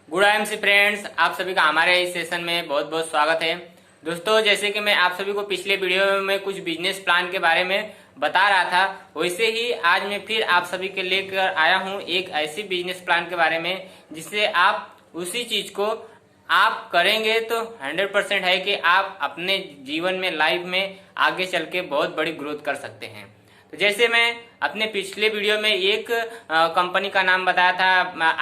Good IMC friends, आप सभी का हमारे इस सेशन में बहुत बहुत स्वागत है। दोस्तों, जैसे कि मैं आप सभी को पिछले वीडियो में कुछ बिजनेस प्लान के बारे में बता रहा था, वैसे ही आज मैं फिर आप सभी के लेकर आया हूं एक ऐसी बिजनेस प्लान के बारे में जिससे आप उसी चीज को आप करेंगे तो 100% है कि आप अपने जीवन में, लाइफ में आगे चल के बहुत बड़ी ग्रोथ कर सकते हैं। तो जैसे मैं अपने पिछले वीडियो में एक कंपनी का नाम बताया था,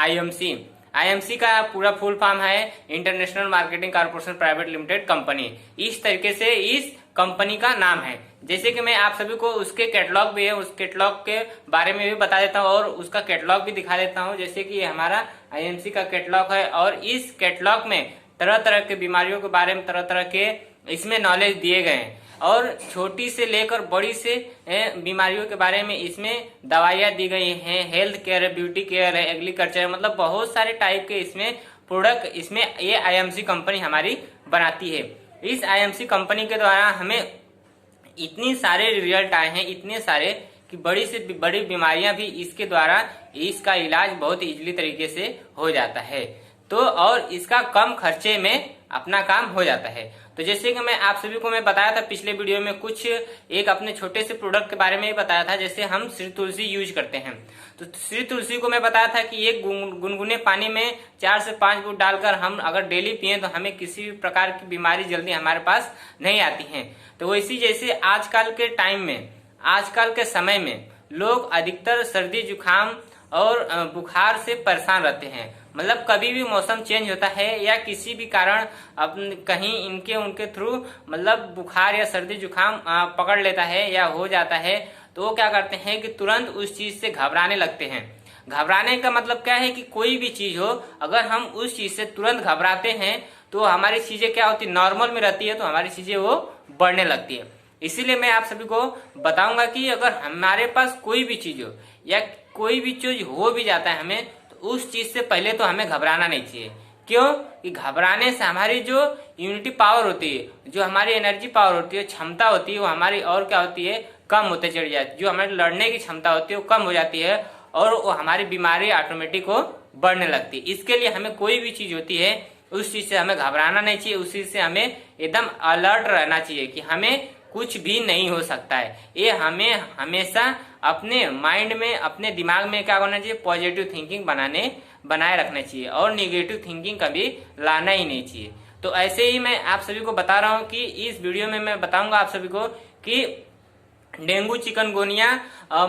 आईएमसी का पूरा फुल फॉर्म है international marketing corporation private limited company. इस तरीके से इस कंपनी का नाम है। जैसे कि मैं आप सभी को उसके कैटलॉग भी है, उस कैटलॉग के बारे में भी बता देता हूँ और उसका कैटलॉग भी दिखा देता हूँ। जैसे कि ये हमारा आईएमसी का कैटलॉग है और इस कैटलॉग में तरह तरह के बीमारियों के बारे में तरह तरह के इसमें नॉलेज दिए गए हैं और छोटी से लेकर बड़ी से बीमारियों के बारे में इसमें दवाइयाँ दी गई हैं। हेल्थ केयर है, ब्यूटी केयर है, एग्रीकल्चर है, मतलब बहुत सारे टाइप के इसमें प्रोडक्ट इसमें ये आईएमसी कंपनी हमारी बनाती है। इस आईएमसी कंपनी के द्वारा हमें इतनी सारे रिजल्ट आए हैं, इतने सारे कि बड़ी से बड़ी बीमारियां भी इसके द्वारा इसका इलाज बहुत इजीली तरीके से हो जाता है। तो और इसका कम खर्चे में अपना काम हो जाता है। तो जैसे कि मैं आप सभी को मैं बताया था पिछले वीडियो में, कुछ एक अपने छोटे से प्रोडक्ट के बारे में ही बताया था। जैसे हम श्री तुलसी यूज करते हैं, तो श्री तुलसी को मैं बताया था कि एक गुनगुने पानी में 4 से 5 बूंद डालकर हम अगर डेली पिए तो हमें किसी भी प्रकार की बीमारी जल्दी हमारे पास नहीं आती है। तो वैसी जैसे आजकल के टाइम में, आजकल के समय में लोग अधिकतर सर्दी जुकाम और बुखार से परेशान रहते हैं। मतलब कभी भी मौसम चेंज होता है या किसी भी कारण कहीं इनके उनके थ्रू मतलब बुखार या सर्दी जुकाम पकड़ लेता है या हो जाता है, तो वो क्या करते हैं कि तुरंत उस चीज से घबराने लगते हैं। घबराने का मतलब क्या है कि कोई भी चीज हो, अगर हम उस चीज से तुरंत घबराते हैं तो हमारी चीजें क्या होती है, नॉर्मल में रहती है, तो हमारी चीजें वो बढ़ने लगती है। इसीलिए मैं आप सभी को बताऊंगा कि अगर हमारे पास कोई भी चीज हो या कोई भी चीज हो भी जाता है हमें, तो उस चीज से पहले तो हमें घबराना नहीं चाहिए। क्यों कि घबराने से हमारी जो इम्यूनिटी पावर होती है, जो हमारी एनर्जी पावर होती है, क्षमता होती है, वो हमारी और क्या होती है, कम होते चली जाती है। जो हमारी लड़ने की क्षमता होती है वो कम हो जाती है और वो हमारी बीमारी ऑटोमेटिक हो बढ़ने लगती है। इसके लिए हमें कोई भी चीज होती है उस चीज से हमें घबराना नहीं चाहिए, उस चीज से हमें एकदम अलर्ट रहना चाहिए कि हमें कुछ भी नहीं हो सकता है। ये हमें हमेशा अपने माइंड में, अपने दिमाग में क्या होना चाहिए, पॉजिटिव थिंकिंग बनाए रखना चाहिए और निगेटिव थिंकिंग कभी लाना ही नहीं चाहिए। तो ऐसे ही मैं आप सभी को बता रहा हूँ कि इस वीडियो में मैं बताऊंगा आप सभी को कि डेंगू, चिकनगुनिया,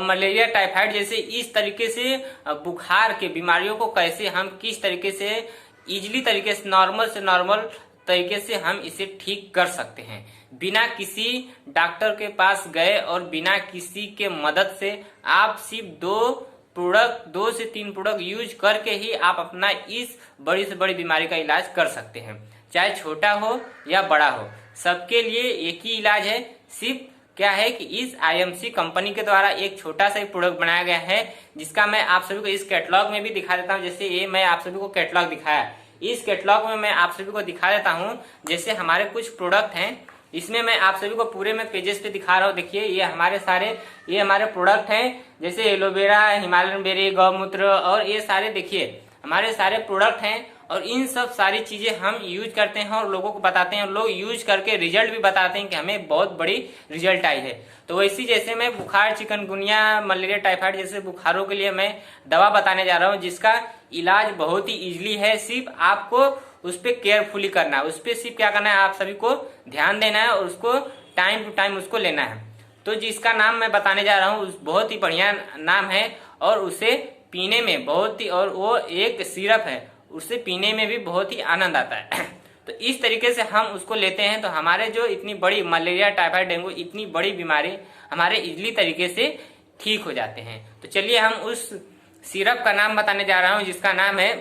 मलेरिया, टाइफाइड जैसे इस तरीके से बुखार के बीमारियों को कैसे हम किस तरीके से इजीली तरीके से नॉर्मल तरीके से हम इसे ठीक कर सकते हैं, बिना किसी डॉक्टर के पास गए और बिना किसी के मदद से। आप सिर्फ 2 से 3 प्रोडक्ट यूज करके ही आप अपना इस बड़ी से बड़ी बीमारी का इलाज कर सकते हैं। चाहे छोटा हो या बड़ा हो, सबके लिए एक ही इलाज है। सिर्फ क्या है कि इस आईएमसी कंपनी के द्वारा एक छोटा सा प्रोडक्ट बनाया गया है, जिसका मैं आप सभी को इस कैटलॉग में भी दिखा देता हूँ। जैसे ये मैं आप सभी को कैटलॉग दिखाया, इस कैटलॉग में मैं आप सभी को दिखा देता हूँ। जैसे हमारे कुछ प्रोडक्ट हैं, इसमें मैं आप सभी को पूरे में पेजेस पे दिखा रहा हूँ। देखिए ये हमारे प्रोडक्ट हैं, जैसे एलोवेरा, हिमालयन बेरी, गौमूत्र और ये सारे देखिए हमारे सारे प्रोडक्ट हैं। और इन सब सारी चीजें हम यूज करते हैं और लोगों को बताते हैं। लोग यूज करके रिजल्ट भी बताते हैं कि हमें बहुत बड़ी रिजल्ट आई है। तो वैसे जैसे मैं बुखार, चिकनगुनिया, मलेरिया, टाइफाइड जैसे बुखारों के लिए मैं दवा बताने जा रहा हूँ, जिसका इलाज बहुत ही इजीली है। सिर्फ आपको उस पर केयरफुली करना है, उस पर सिर्फ क्या करना है, आप सभी को ध्यान देना है और उसको टाइम टू टाइम उसको लेना है। तो जिसका नाम मैं बताने जा रहा हूँ बहुत ही बढ़िया नाम है और उसे पीने में बहुत ही, और वो एक सिरप है, उसे पीने में भी बहुत ही आनंद आता है। तो इस तरीके से हम उसको लेते हैं तो हमारे जो इतनी बड़ी मलेरिया, टाइफाइड, डेंगू इतनी बड़ी बीमारी हमारे इजीली तरीके से ठीक हो जाते हैं। तो चलिए हम उस सिरप का नाम बताने जा रहा हूँ, जिसका नाम है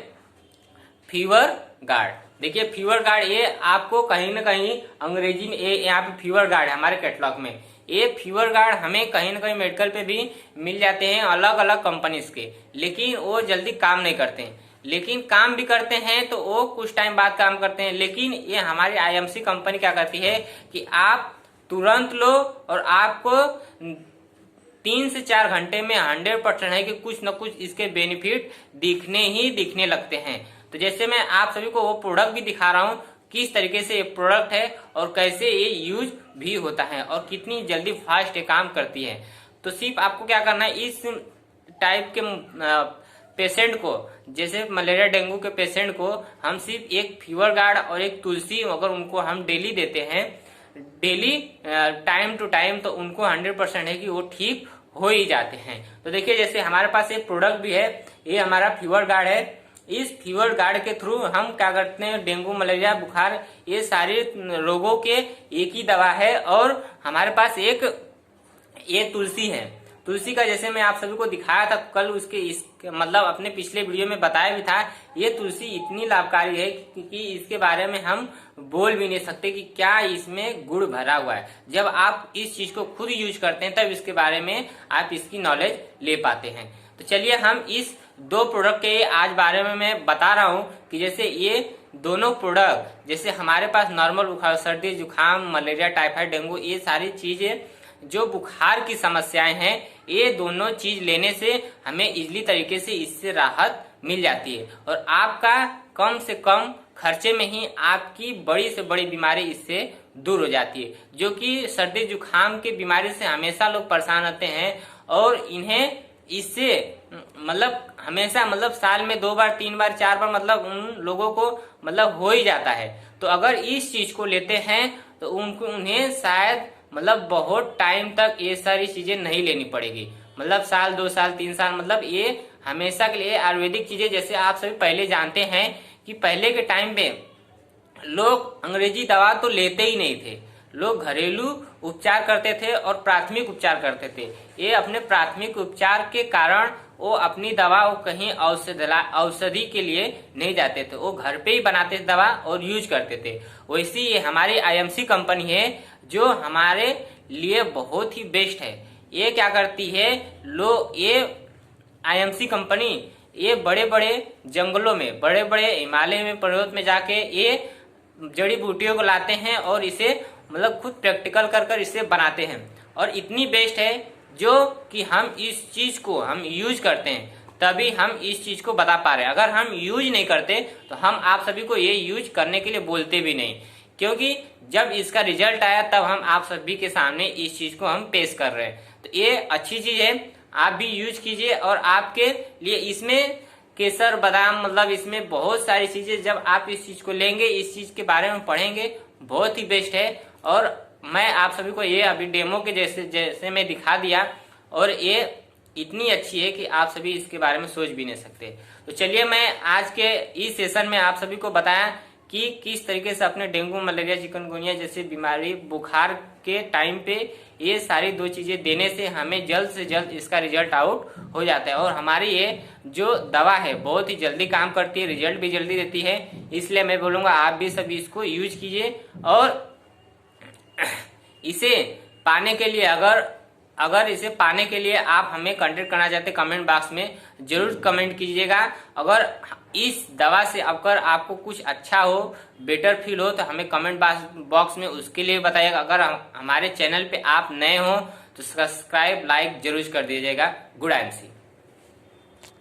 फीवर गार्ड। देखिए फीवर गार्ड, ये आपको कहीं ना कहीं अंग्रेजी में यहाँ पे फीवर गार्ड है हमारे कैटलॉग में। ये फीवर गार्ड हमें कहीं ना कहीं मेडिकल पे भी मिल जाते हैं अलग अलग कंपनीज के, लेकिन वो जल्दी काम नहीं करते हैं। लेकिन काम भी करते हैं तो वो कुछ टाइम बाद काम करते हैं। लेकिन ये हमारी आईएमसी कंपनी क्या करती है कि आप तुरंत लो और आपको 3 से 4 घंटे में 100% है कि कुछ न कुछ इसके बेनिफिट दिखने लगते हैं। तो जैसे मैं आप सभी को वो प्रोडक्ट भी दिखा रहा हूँ, किस तरीके से ये प्रोडक्ट है और कैसे ये यूज भी होता है और कितनी जल्दी फास्ट ये काम करती है। तो सिर्फ आपको क्या करना है, इस टाइप के पेशेंट को, जैसे मलेरिया डेंगू के पेशेंट को हम सिर्फ एक फीवर गार्ड और एक तुलसी अगर उनको हम डेली देते हैं, डेली टाइम टू टाइम, तो उनको 100% है कि वो ठीक हो ही जाते हैं। तो देखिए जैसे हमारे पास एक प्रोडक्ट भी है, ये हमारा फीवर गार्ड है। इस फीवर गार्ड के थ्रू हम क्या करते हैं, डेंगू मलेरिया बुखार ये सारे रोगों के एक ही दवा है। और हमारे पास एक ये तुलसी है, तुलसी का जैसे मैं आप सभी को दिखाया था कल, उसके मतलब अपने पिछले वीडियो में बताया भी था, ये तुलसी इतनी लाभकारी है कि इसके बारे में हम बोल भी नहीं सकते कि क्या इसमें गुण भरा हुआ है। जब आप इस चीज को खुद यूज करते हैं तब इसके बारे में आप इसकी नॉलेज ले पाते हैं। तो चलिए हम इस दो प्रोडक्ट के आज बारे में मैं बता रहा हूँ कि जैसे ये दोनों प्रोडक्ट, जैसे हमारे पास नॉर्मल बुखार, सर्दी जुकाम, मलेरिया, टाइफाइड, डेंगू, ये सारी चीजें जो बुखार की समस्याएं हैं, ये दोनों चीज लेने से हमें इजीली तरीके से इससे राहत मिल जाती है और आपका कम से कम खर्चे में ही आपकी बड़ी से बड़ी बीमारी इससे दूर हो जाती है। जो कि सर्दी जुकाम की बीमारी से हमेशा लोग परेशान रहते हैं और इन्हें इससे मतलब हमेशा मतलब साल में 2 बार 3 बार 4 बार मतलब उन लोगों को मतलब हो ही जाता है। तो अगर इस चीज को लेते हैं तो उन्हें शायद मतलब बहुत टाइम तक ये सारी चीजें नहीं लेनी पड़ेगी, मतलब साल 2 साल 3 साल, मतलब ये हमेशा के लिए आयुर्वेदिक चीजें। जैसे आप सभी पहले जानते हैं कि पहले के टाइम पे लोग अंग्रेजी दवा तो लेते ही नहीं थे, लोग घरेलू उपचार करते थे और प्राथमिक उपचार करते थे। ये अपने प्राथमिक उपचार के कारण वो अपनी दवा वो कहीं औषधि के लिए नहीं जाते थे, वो घर पे ही बनाते थे दवा और यूज करते थे। वैसे ये हमारी आईएमसी कंपनी है जो हमारे लिए बहुत ही बेस्ट है। ये क्या करती है, ये आईएमसी कंपनी ये बड़े बड़े जंगलों में, बड़े बड़े हिमालय में, पर्वत में जाके ये जड़ी बूटियों को लाते हैं और इसे मतलब खुद प्रैक्टिकल कर इसे बनाते हैं। और इतनी बेस्ट है जो कि हम इस चीज को हम यूज करते हैं तभी हम इस चीज को बता पा रहे हैं। अगर हम यूज नहीं करते तो हम आप सभी को ये यूज करने के लिए बोलते भी नहीं, क्योंकि जब इसका रिजल्ट आया तब हम आप सभी के सामने इस चीज को हम पेश कर रहे हैं। तो ये अच्छी चीज है, आप भी यूज कीजिए। और आपके लिए इसमें केसर बादाम मतलब इसमें बहुत सारी चीजें, जब आप इस चीज को लेंगे, इस चीज के बारे में पढ़ेंगे, बहुत ही बेस्ट है। और मैं आप सभी को ये अभी डेमो के जैसे मैं दिखा दिया और ये इतनी अच्छी है कि आप सभी इसके बारे में सोच भी नहीं सकते। तो चलिए मैं आज के इस सेशन में आप सभी को बताया कि किस तरीके से अपने डेंगू मलेरिया चिकनगुनिया जैसे बीमारी बुखार के टाइम पे ये सारी दो चीजें देने से हमें जल्द से जल्द इसका रिजल्ट आउट हो जाता है। और हमारी ये जो दवा है बहुत ही जल्दी काम करती है, रिजल्ट भी जल्दी देती है। इसलिए मैं बोलूंगा आप भी सभी इसको यूज कीजिए। और इसे पाने के लिए अगर इसे पाने के लिए आप हमें कांटेक्ट करना चाहते हैं, कमेंट बॉक्स में जरूर कमेंट कीजिएगा। अगर इस दवा से अगर आपको कुछ अच्छा हो, बेटर फील हो, तो हमें कमेंट बॉक्स में उसके लिए बताइएगा। अगर हमारे चैनल पे आप नए हो तो सब्सक्राइब लाइक जरूर कर दीजिएगा। Good and C.